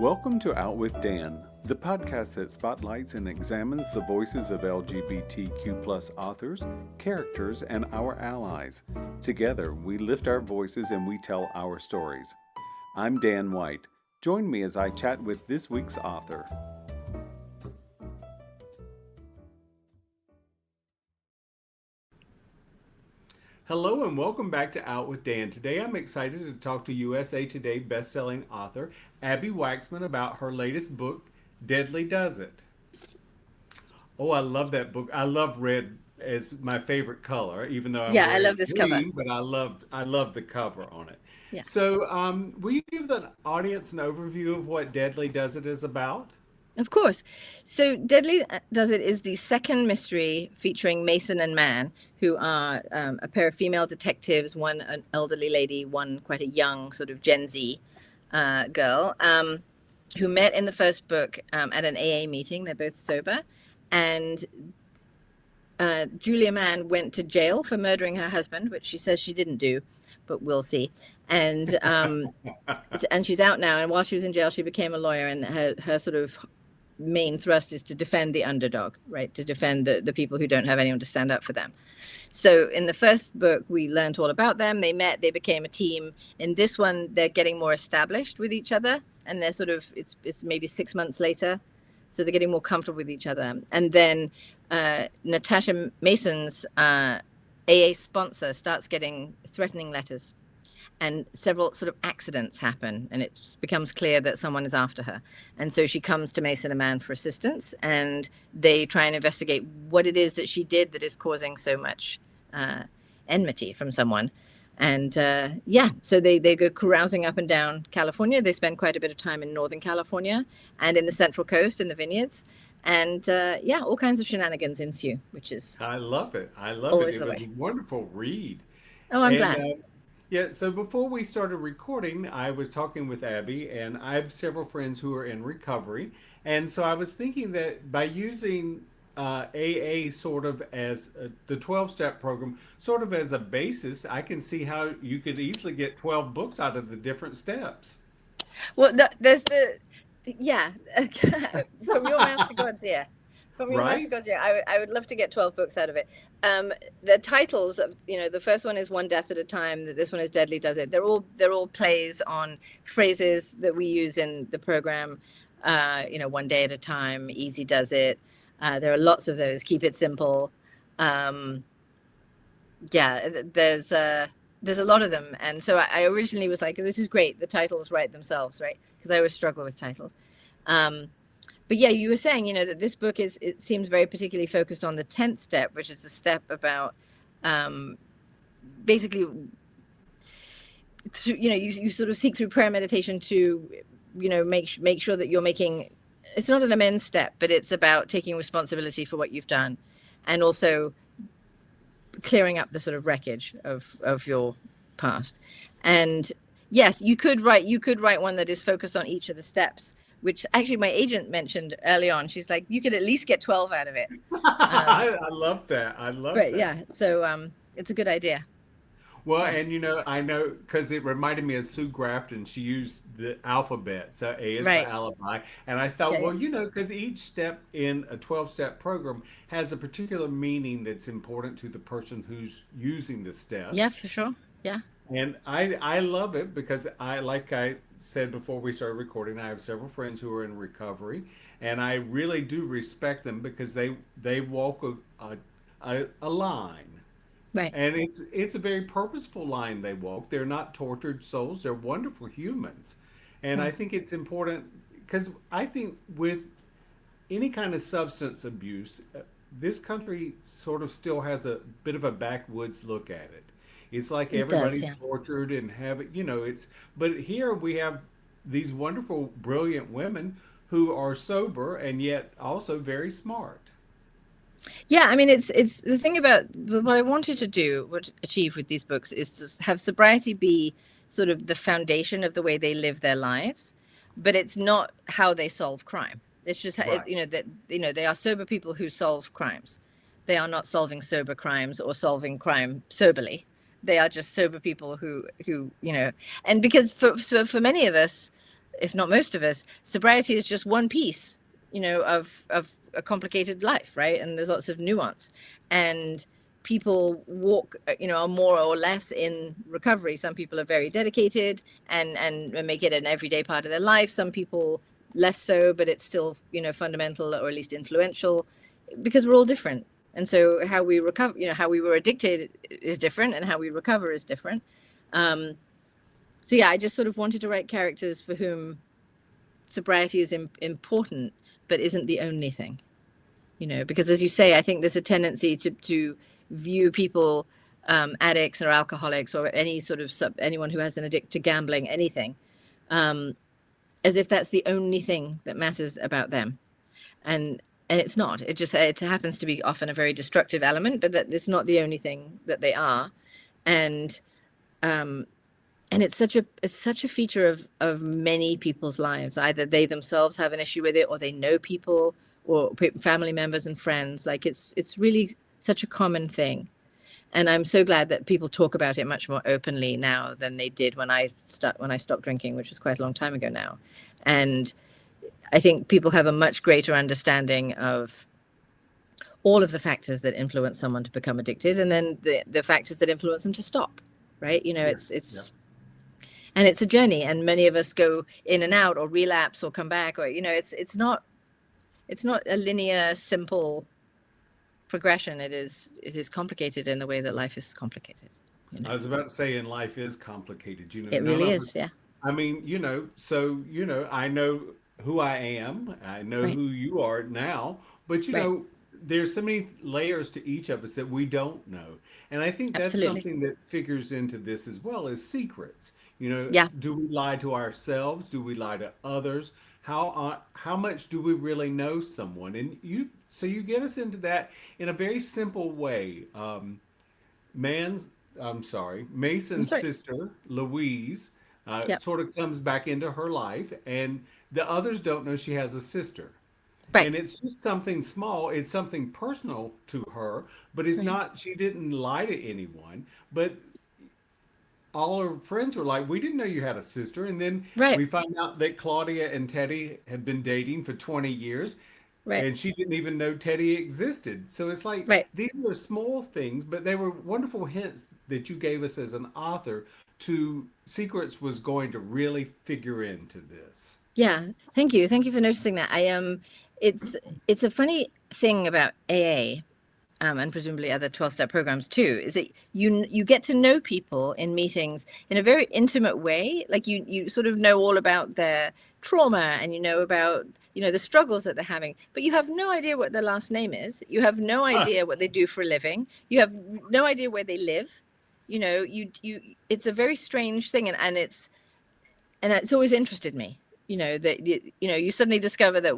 Welcome to Out with Dan, the podcast that spotlights and examines the voices of LGBTQ+ authors, characters, and our allies. Together, we lift our voices and we tell our stories. I'm Dan White. Join me as I chat with this week's author. Hello and welcome back to Out with Dan. Today I'm excited to talk to USA Today best-selling author Abbi Waxman about her latest book, Deadly Does It. Oh, I love that book. I love red as my favorite color, even though I'm I love this green, cover. but I love the cover on it. Yeah. So, will you give the audience an overview of what Deadly Does It is about? Of course. So Deadly Does It is the second mystery featuring Mason&Mann, who are a pair of female detectives, one an elderly lady, one quite a young sort of Gen Z girl, who met in the first book at an AA meeting. They're both sober. And Julia Mann went to jail for murdering her husband, which she says she didn't do, but we'll see. And and she's out now. And while she was in jail, she became a lawyer, and her sort of main thrust is to defend the underdog, right? To defend the people who don't have anyone to stand up for them. So in the first book, we learned all about them. They met, they became a team. In this one, they're getting more established with each other, and they're sort of, it's maybe 6 months later. So they're getting more comfortable with each other. And then Natasha Mason's AA sponsor starts getting threatening letters. And several sort of accidents happen, and it becomes clear that someone is after her. And so she comes to Mason&Mann for assistance, and they try and investigate what it is that she did that is causing so much enmity from someone. And so they go carousing up and down California. They spend quite a bit of time in Northern California and in the Central Coast in the vineyards. And all kinds of shenanigans ensue, which is I love it. I love always it. It the was way. a wonderful read. Oh, I'm glad. Yeah, so before we started recording, I was talking with Abbi, and I have several friends who are in recovery. And so I was thinking that by using AA sort of as the 12-step program, sort of as a basis, I can see how you could easily get 12 books out of the different steps. Well, there's from your mouth to God's ear. From your mouth to Right? God's ear. I would love to get 12 books out of it. The titles of, the first one is One Death at a Time. This one is Deadly Does It. They're all plays on phrases that we use in the program. One day at a time, easy does it. There are lots of those. Keep it simple. There's a lot of them. And so I originally was like, this is great. The titles write themselves, right? Because I always struggle with titles. But yeah, you were saying, that this book it seems very particularly focused on the 10th step, which is the step about basically, you sort of seek through prayer and meditation to, make sure that you're making, it's not an amends step, but it's about taking responsibility for what you've done, and also clearing up the sort of wreckage of your past. And yes, you could write one that is focused on each of the steps, which actually my agent mentioned early on. She's like, you could at least get 12 out of it. I love that. I love Right. that. Yeah. So it's a good idea. Well, Yeah. and I know because it reminded me of Sue Grafton. She used the alphabet, so A is for Right. alibi. And I thought, Yeah. well, because each step in a 12-step program has a particular meaning that's important to the person who's using the Yeah, steps. for sure. Yeah. And I love it because like I said before we started recording, I have several friends who are in recovery, and I really do respect them because they walk a line. Right. And it's a very purposeful line they walk. They're not tortured souls. They're wonderful humans. And I Right. think it's important because I think with any kind of substance abuse, this country sort of still has a bit of a backwoods look at it. It's like It does. everybody's Yeah. tortured and but here we have these wonderful, brilliant women who are sober and yet also very smart. Yeah, I mean, it's the thing about what I wanted to achieve with these books is to have sobriety be sort of the foundation of the way they live their lives, but it's not how they solve crime. It's just Right. that they are sober people who solve crimes. They are not solving sober crimes or solving crime soberly. They are just sober people who and because for many of us, if not most of us, sobriety is just one piece, of a complicated life, right? And there's lots of nuance, and people walk, are more or less in recovery. Some people are very dedicated and make it an everyday part of their life. Some people less so, but it's still, fundamental or at least influential, because we're all different. And so how we recover, how we were addicted is different, and how we recover is different. So yeah, I just sort of wanted to write characters for whom sobriety is important, but isn't the only thing, because as you say, I think there's a tendency to view people, addicts or alcoholics or any sort of anyone who has an addiction to gambling, anything, as if that's the only thing that matters about them. And it's not. It happens to be often a very destructive element, but that it's not the only thing that they are. And it's such a feature of many people's lives. Either they themselves have an issue with it, or they know people, or family members and friends. Like it's really such a common thing. And I'm so glad that people talk about it much more openly now than they did when I stopped drinking, which was quite a long time ago now. And I think people have a much greater understanding of all of the factors that influence someone to become addicted, and then the factors that influence them to stop. Right? And it's a journey, and many of us go in and out, or relapse, or come back, or it's not a linear, simple progression. It is complicated in the way that life is complicated. I was about to say, and life is complicated. It really is, yeah. I mean, so I know who I am. I know Right. who you are now, but Right. there's so many layers to each of us that we don't know. And I think that's Absolutely. something that figures into this as well, as secrets. Yeah. Do we lie to ourselves? Do we lie to others? How much do we really know someone? And you get us into that in a very simple way. I'm Mason's sorry. sister, Louise, Yeah. sort of comes back into her life, and the others don't know she has a sister. Right. And it's just something small, it's something personal to her, but it's Right. not, she didn't lie to anyone. But all her friends were like, "We didn't know you had a sister." And then Right. we find out that Claudia and Teddy have been dating for 20 years, Right. and she didn't even know Teddy existed. So it's like Right. these are small things, but they were wonderful hints that you gave us as an author to secrets was going to really figure into this. Yeah. Thank you. Thank you for noticing that. It's a funny thing about AA, and presumably other 12-step programs too, is that you get to know people in meetings in a very intimate way. Like you sort of know all about their trauma, and about the struggles that they're having, but you have no idea what their last name is. You have no idea what they do for a living. You have no idea where they live. It's a very strange thing, and it's always interested me. That you suddenly discover that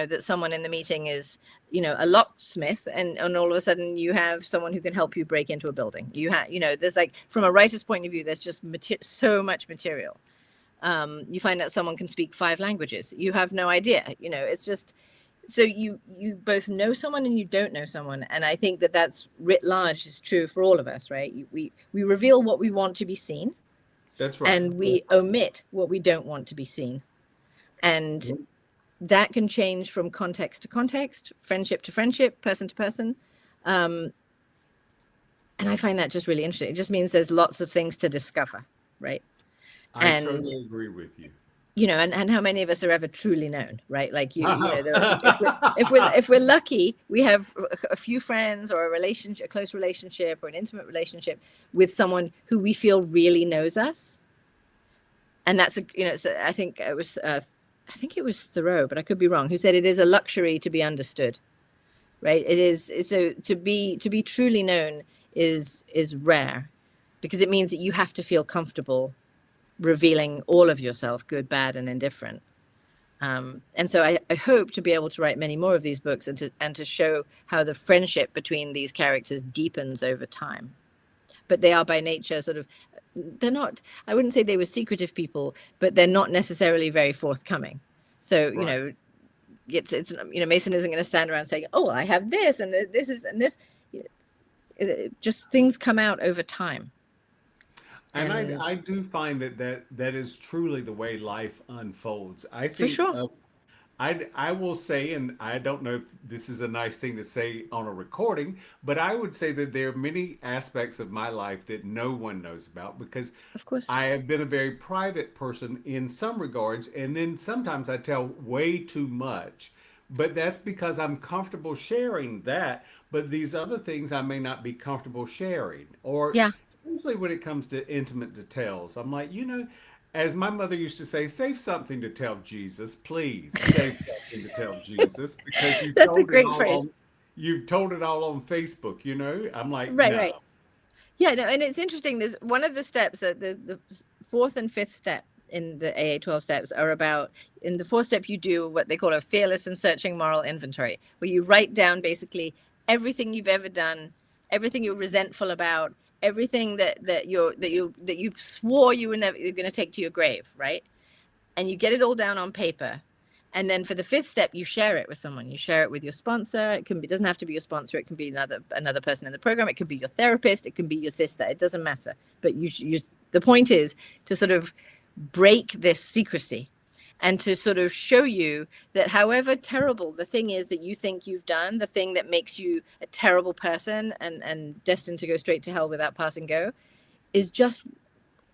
that someone in the meeting is a locksmith, and all of a sudden you have someone who can help you break into a building. There's, like, from a writer's point of view, there's just so much material. You find out someone can speak 5 languages. You have no idea. It's just, so you both know someone and you don't know someone. And I think that's writ large is true for all of us, right? We reveal what we want to be seen, That's right. and we omit what we don't want to be seen. And that can change from context to context, friendship to friendship, person to person. And I find that just really interesting. It just means there's lots of things to discover, right? I And, totally agree with you. and how many of us are ever truly known, right? Like if we're lucky, we have a few friends, or a relationship, a close relationship, or an intimate relationship with someone who we feel really knows us. And that's so I think it was Thoreau, but I could be wrong, who said it is a luxury to be understood, right? It is. So to be truly known is rare, because it means that you have to feel comfortable revealing all of yourself, good, bad, and indifferent. And so I hope to be able to write many more of these books, and to show how the friendship between these characters deepens over time. But they are by nature they're not, I wouldn't say they were secretive people, but they're not necessarily very forthcoming. So, Right. it's Mason isn't going to stand around saying, "Oh, I have this, and this is, and this." Just things come out over time. And And I do find that is truly the way life unfolds. I for think sure, I will say, and I don't know if this is a nice thing to say on a recording, but I would say that there are many aspects of my life that no one knows about because of course. I have been a very private person in some regards, and then sometimes I tell way too much. But that's because I'm comfortable sharing that, but these other things I may not be comfortable sharing. Or Yeah, especially when it comes to intimate details. I'm like, as my mother used to say, save something to tell Jesus, please. Save something to tell Jesus because that's a great phrase. you've told it all on Facebook, you know? I'm like, Right, no. right. Yeah, no, and it's interesting. There's one of the steps that the fourth and fifth step in the AA 12 steps are about. In the fourth step, you do what they call a fearless and searching moral inventory, where you write down basically everything you've ever done, everything you're resentful about, everything that you swore you're going to take to your grave, right? And you get it all down on paper. And then for the fifth step, you share it with someone. You share it with your sponsor. It doesn't have to be your sponsor. It can be another person in the program. It could be your therapist. It can be your sister. It doesn't matter. But the point is to sort of break this secrecy and to sort of show you that however terrible the thing is that you think you've done, the thing that makes you a terrible person and destined to go straight to hell without passing go, is just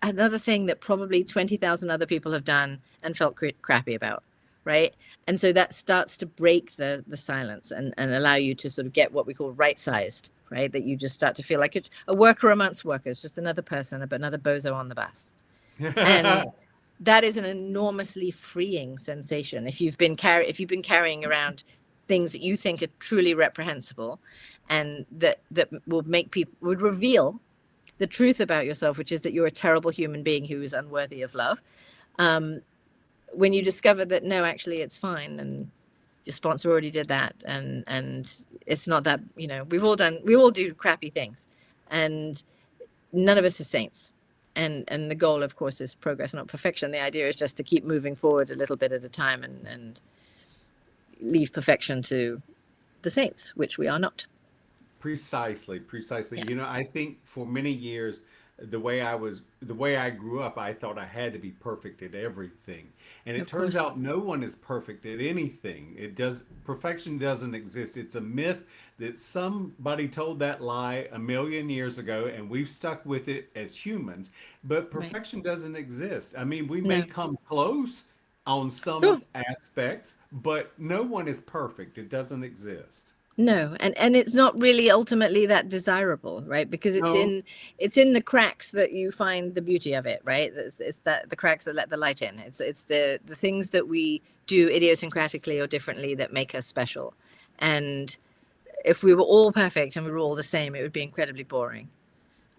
another thing that probably 20,000 other people have done and felt crappy about, right? And so that starts to break the silence and allow you to sort of get what we call right-sized, right? That you just start to feel like a worker amongst workers, just another person, but another bozo on the bus. And that is an enormously freeing sensation. If you've been carrying around things that you think are truly reprehensible and that would reveal the truth about yourself, which is that you're a terrible human being who is unworthy of love. When you discover that, no, actually it's fine. And your sponsor already did that. And it's not that, we all do crappy things and none of us are saints. And the goal, of course, is progress, not perfection. The idea is just to keep moving forward a little bit at a time and leave perfection to the saints, which we are not. Precisely, precisely. Yeah, I think for many years, the way I grew up, I thought I had to be perfect at everything. And it of turns course. out no one is perfect at anything. Perfection doesn't exist. It's a myth that somebody told that lie a million years ago, and we've stuck with it as humans. But Right. perfection doesn't exist. I mean, we may No. come close on Sure. some aspects, but no one is perfect. It doesn't exist. No, and it's not really ultimately that desirable, right? Because No. it's in the cracks that you find the beauty of it, right? It's that the cracks that let the light in. It's the things that we do idiosyncratically or differently that make us special. And if we were all perfect and we were all the same, it would be incredibly boring.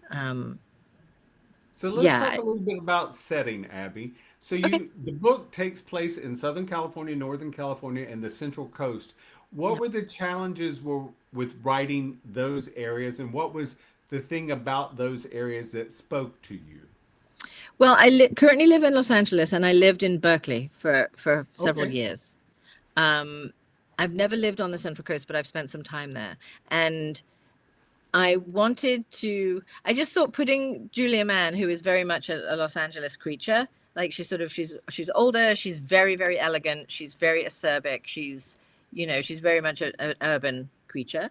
Um, So let's talk yeah. a little bit about setting, Abby. So Okay. the book takes place in Southern California, Northern California, and the Central Coast. What Yeah. were the challenges with writing those areas, and what was the thing about those areas that spoke to you? Well, I currently live in Los Angeles, and I lived in Berkeley for several Okay. years. Um, I've never lived on the Central Coast, but I've spent some time there. And I just thought putting Julia Mann, who is very much a Los Angeles creature, like she's older, she's very, very elegant, she's very acerbic, she's very much an urban creature.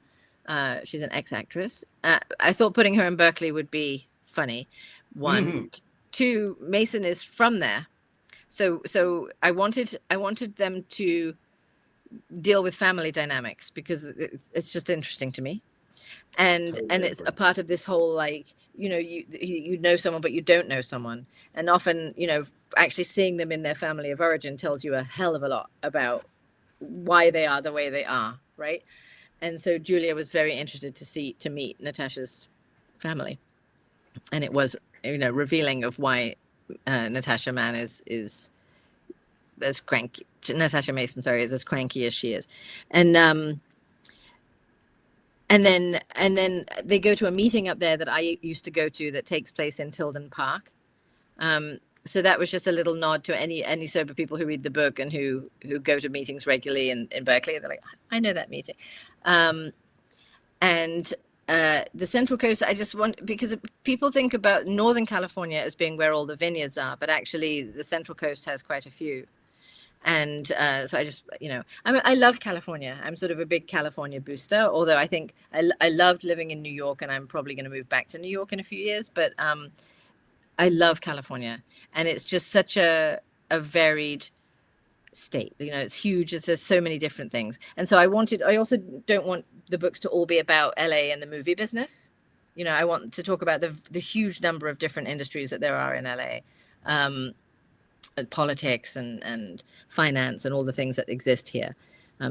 She's an ex-actress. I thought putting her in Berkeley would be funny. One. Hmm. Two, Mason is from there. So I wanted them to deal with family dynamics because it's just interesting to me. And Totally it's a agree. part of this whole, like, you know someone but you don't know someone, and often actually seeing them in their family of origin tells you a hell of a lot about why they are the way they are, right? And so Julia was very interested to meet Natasha's family, and it was revealing of why Natasha Mann is as cranky. Natasha Mason, sorry, is as cranky as she is. And then they go to a meeting up there that I used to go to that takes place in Tilden Park. So that was just a little nod to any sober people who read the book and who go to meetings regularly in Berkeley. They're like, I know that meeting. And the Central Coast, I just want, because people think about Northern California as being where all the vineyards are, but actually the Central Coast has quite a few. And so I just, I love California. I'm sort of a big California booster, although I think I loved living in New York, and I'm probably going to move back to New York in a few years. But I love California, and it's just such a varied state. It's huge. There's so many different things. And so I also don't want the books to all be about LA and the movie business. I want to talk about the huge number of different industries that there are in LA. Politics and finance and all the things that exist here.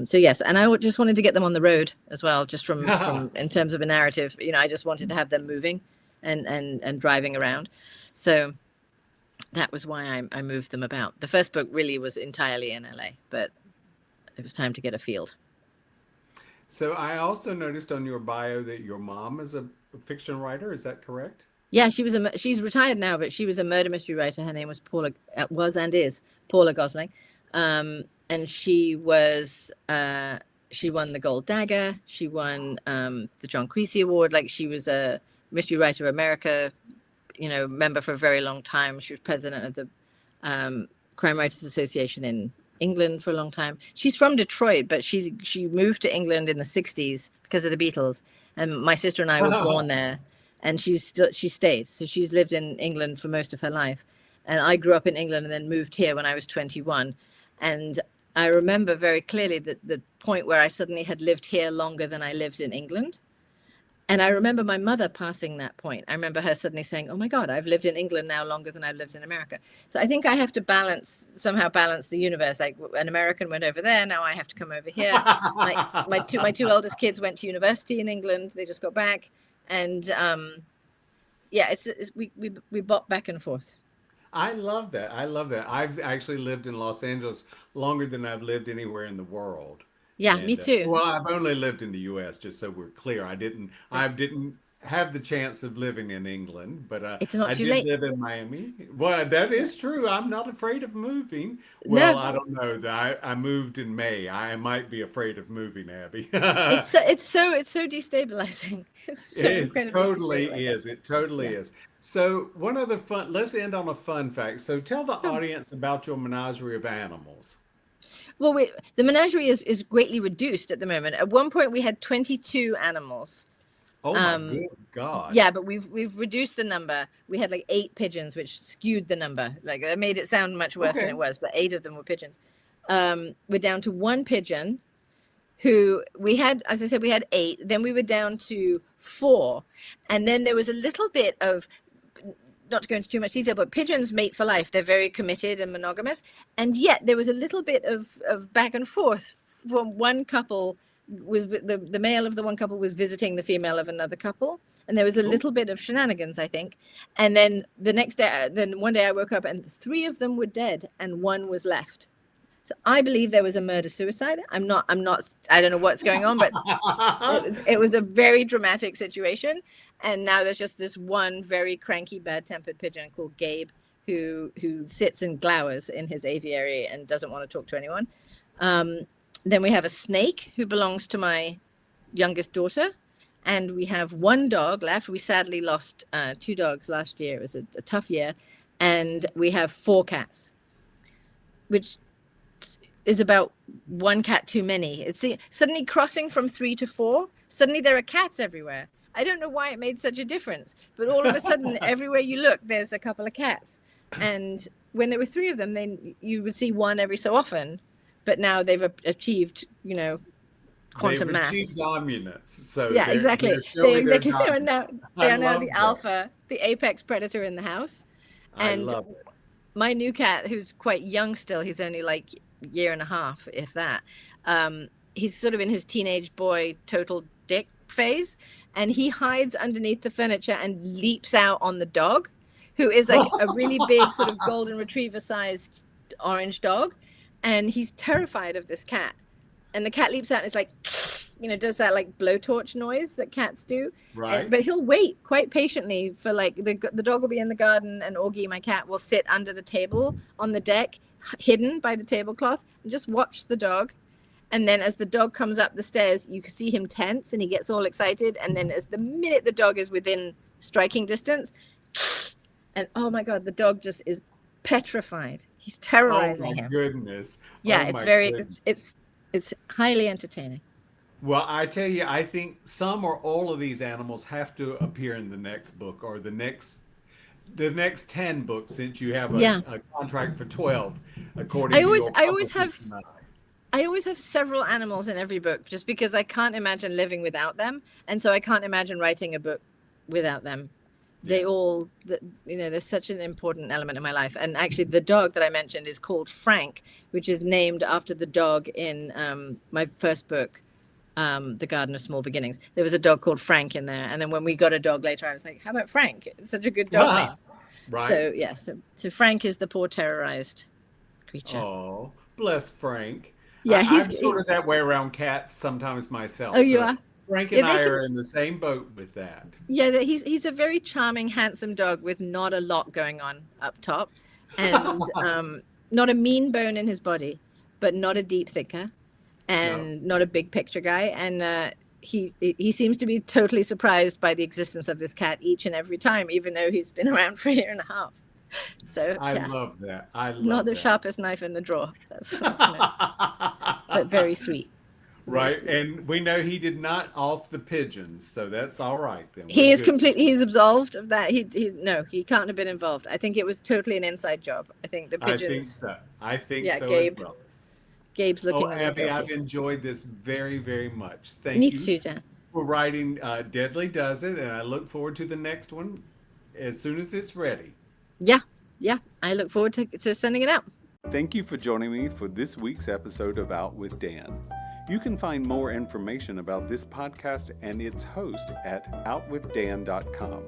So yes, and I just wanted to get them on the road as well, just from in terms of a narrative. I just wanted to have them moving and driving around. So that was why I moved them about. The first book really was entirely in LA, but it was time to get a field. So I also noticed on your bio that your mom is a fiction writer. Is that correct? Yeah, she's retired now, but she was a murder mystery writer. Her name was Paula Gosling. And she won the Gold Dagger. She won the John Creasy Award. Like, she was a Mystery Writer of America, member for a very long time. She was president of the Crime Writers Association in England for a long time. She's from Detroit, but she moved to England in the 60s because of the Beatles. And my sister and I were born there. And she stayed. So she's lived in England for most of her life. And I grew up in England and then moved here when I was 21. And I remember very clearly the point where I suddenly had lived here longer than I lived in England. And I remember my mother passing that point. I remember her suddenly saying, oh my God, I've lived in England now longer than I've lived in America. So I think I have to somehow balance the universe. Like, an American went over there, now I have to come over here. My two eldest kids went to university in England. They just got back. And we bop back and forth. I love that. I've actually lived in Los Angeles longer than I've lived anywhere in the world. Yeah, And me too. well, I've only lived in the U.S. just so we're clear. I didn't have the chance of living in England, but it's not I too did late. live in Miami. Well, that is true. I'm not afraid of moving. Well, No, I don't know. I moved in May. I might be afraid of moving, Abby. it's so destabilizing. It's so incredibly destabilizing. It totally Yeah. is. So one other fun. Let's end on a fun fact. So tell the audience about your menagerie of animals. Well, the menagerie is greatly reduced at the moment. At one point, we had 22 animals. Oh my good God. Yeah, but we've reduced the number. We had like 8 pigeons, which skewed the number. Like, that made it sound much worse than it was, but 8 of them were pigeons. We're down to 1 pigeon who we had, as I said, we had 8. Then we were down to 4. And then there was a little bit of, not to go into too much detail, but pigeons mate for life. They're very committed and monogamous. And yet there was a little bit of back and forth from one couple. Was the male of the one couple was visiting the female of another couple, and there was a little bit of shenanigans, I think. And then one day I woke up and 3 of them were dead and 1 was left. So I believe there was a murder suicide. I don't know what's going on, but it was a very dramatic situation. And now there's just this one very cranky, bad-tempered pigeon called Gabe who sits and glowers in his aviary and doesn't want to talk to anyone. Then we have a snake who belongs to my youngest daughter. And we have 1 dog left. We sadly lost 2 dogs last year. It was a tough year. And we have 4 cats, which is about 1 cat too many. It's suddenly crossing from 3 to 4. Suddenly there are cats everywhere. I don't know why it made such a difference, but all of a sudden, everywhere you look, there's a couple of cats. And when there were 3 of them, then you would see 1 every so often. But now they've achieved, quantum mass. They've achieved dominance. So yeah, exactly. They are now the alpha, the apex predator in the house. And I love it. My new cat, who's quite young still, he's only like a year and a half, if that. He's sort of in his teenage boy total dick phase, and he hides underneath the furniture and leaps out on the dog, who is like a really big sort of golden retriever sized orange dog. And he's terrified of this cat. And the cat leaps out and it's like, does that like blowtorch noise that cats do. Right. But he'll wait quite patiently for like the dog will be in the garden and Augie, my cat, will sit under the table on the deck, hidden by the tablecloth, and just watch the dog. And then as the dog comes up the stairs, you can see him tense and he gets all excited. And then as the minute the dog is within striking distance, and oh my God, the dog just is petrified. He's terrorizing him. Oh my goodness. Yeah, Oh it's my very, goodness. it's highly entertaining. Well, I tell you, I think some or all of these animals have to appear in the next book or the next 10 books, since you have Yeah. a contract for 12, according to your I always have publicist and I. I always have several animals in every book just because I can't imagine living without them. And so I can't imagine writing a book without them. They all, they're such an important element in my life. And actually, the dog that I mentioned is called Frank, which is named after the dog in my first book, The Garden of Small Beginnings. There was a dog called Frank in there. And then when we got a dog later, I was like, how about Frank? It's such a good dog name. Right. So, yeah, so Frank is the poor terrorized creature. Oh, bless Frank. Yeah, I'm sort of that way around cats sometimes myself. Oh, you are? Frank and Yeah, I are in the same boat with that. Yeah, he's a very charming, handsome dog with not a lot going on up top, and not a mean bone in his body, but not a deep thinker, and not a big picture guy. And he seems to be totally surprised by the existence of this cat each and every time, even though he's been around for a year and a half. So I love that. I love not the that. sharpest knife in the drawer. That's but very sweet. Right, and we know he did not off the pigeons, so that's all right then. He is completely. He's absolved of that. He can't have been involved. I think it was totally an inside job. I think the pigeons. I think so. Gabe. As well. Gabe's looking. Abbi, guilty. I've enjoyed this very, very much. Thank Me you too, Dan. for writing Deadly Does It, and I look forward to the next one as soon as it's ready. Yeah. I look forward to sending it out. Thank you for joining me for this week's episode of Out with Dan. You can find more information about this podcast and its host at OutWithDan.com,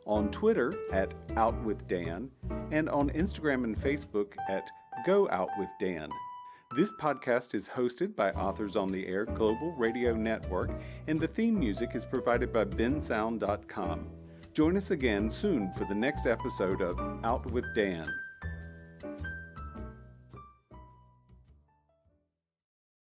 on Twitter at OutWithDan, and on Instagram and Facebook at GoOutWithDan. This podcast is hosted by Authors on the Air Global Radio Network, and the theme music is provided by bensound.com. Join us again soon for the next episode of Out with Dan.